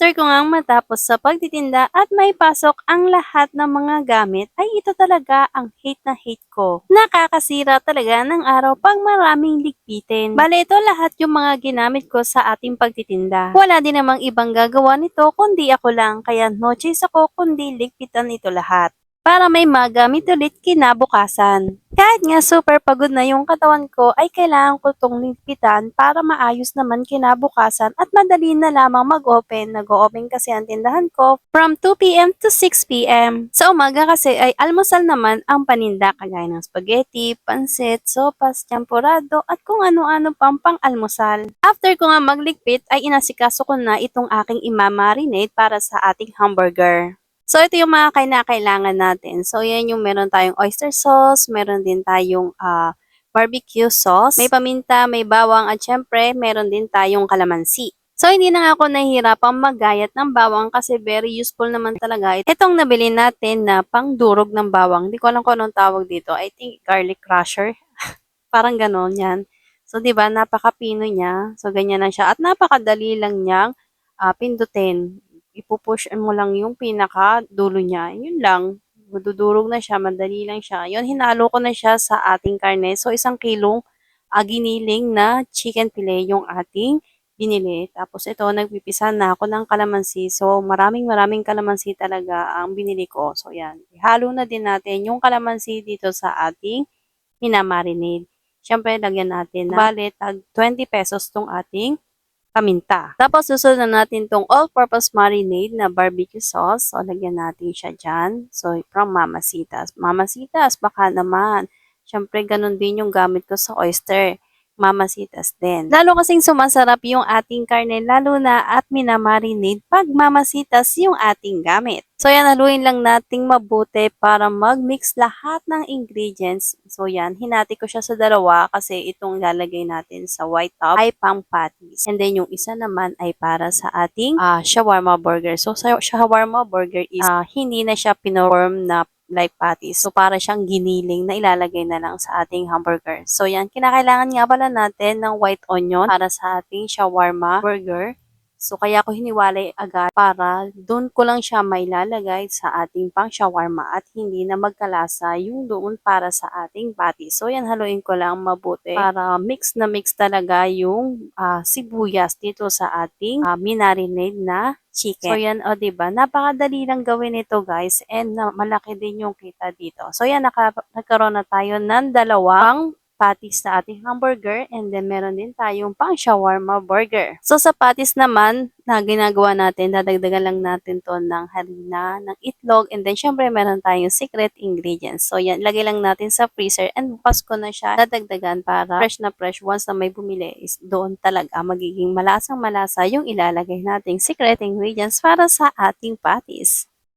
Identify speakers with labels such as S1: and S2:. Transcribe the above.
S1: After ko ngang matapos sa pagtitinda at maipasok ang lahat ng mga gamit, ay ito talaga ang hate na hate ko. Nakakasira talaga ng araw pag maraming ligpitin. Bale, ito lahat yung mga ginamit ko sa ating pagtitinda. Wala din namang ibang gagawa nito kundi ako lang, kaya no choice ako kundi ligpitan ito lahat para may magamit ulit kinabukasan. Kahit nga super pagod na yung katawan ko, ay kailangan ko itong ligpitan para maayos naman kinabukasan at madali na lamang mag-open. Nag-open kasi ang tindahan ko from 2 p.m. to 6 p.m. Sa umaga kasi ay almusal naman ang paninda kagaya ng spaghetti, pansit, sopas, champurado at kung ano-ano pang pang-almusal. After ko nga magligpit ay inasikaso ko na itong aking imamarinate para sa ating hamburger. So, ito yung mga kailangan natin. So, yan yung meron tayong oyster sauce, meron din tayong barbecue sauce, may paminta, may bawang, at syempre, meron din tayong kalamansi. So, hindi na nga ako nahihirapang maggayat ng bawang kasi very useful naman talaga. Itong nabili natin na pangdurog ng bawang. Hindi ko alam kung anong tawag dito. I think garlic crusher. Parang ganon yan. So, di ba, napaka-pino niya. So, ganyan lang siya. At napakadali lang niyang pindutin. Ipupush mo lang yung pinaka-dulo niya. Yun lang. Madudurog na siya. Madali lang siya. Yun, hinalo ko na siya sa ating karne. So, 1 kilong giniling na chicken fillet yung ating binili. Tapos, ito, nagpipisa na ako ng kalamansi. So, maraming kalamansi talaga ang binili ko. So, yan. Ihalo na din natin yung kalamansi dito sa ating minamarinade. Siyempre, lagyan natin na bale, tag 20 pesos tong ating paminta. Tapos, susunod na natin tong all-purpose marinade na barbecue sauce. So, lagyan natin siya dyan. So, from Mamasitas. Mamasitas, baka naman. Siyempre, ganun din yung gamit ko sa oyster. Mamasitas din. Lalo kasing sumasarap yung ating karne, lalo na at minamarinade pag mamasitas yung ating gamit. So, yan, haluin lang nating mabuti para mag-mix lahat ng ingredients. So, yan, hinati ko siya sa dalawa kasi itong lalagay natin sa white top ay pang patties. And then, yung isa naman ay para sa ating shawarma burger. So, sa shawarma burger is hindi na siya pinorm na like patties. So, para siyang giniling na ilalagay na lang sa ating hamburger. So, yan. Kinakailangan nga pala natin ng white onion para sa ating shawarma burger. So, kaya ko hiniwalay agad para doon ko lang siya mailalagay sa ating pang shawarma at hindi na magkalasa yung doon para sa ating patties. So, yan. Haluin ko lang mabuti para mix na mix talaga yung sibuyas dito sa ating minarinade na chicken. So, yan, o, diba? Napakadali lang gawin ito, guys. And malaki din yung kita dito. So, yan, nagkaroon na tayo ng dalawang patties sa ating hamburger. And then, meron din tayong pang shawarma burger. So, sa patties naman, na ginagawa natin, dadagdagan lang natin to ng harina, ng itlog. And then, syempre, meron tayong secret ingredients. So, yan, lagay lang natin sa freezer. And bukas ko na siya dadagdagan para fresh na fresh. Once na may bumili, is doon talaga magiging malasang malasa yung ilalagay nating secret ingredients para sa ating patties.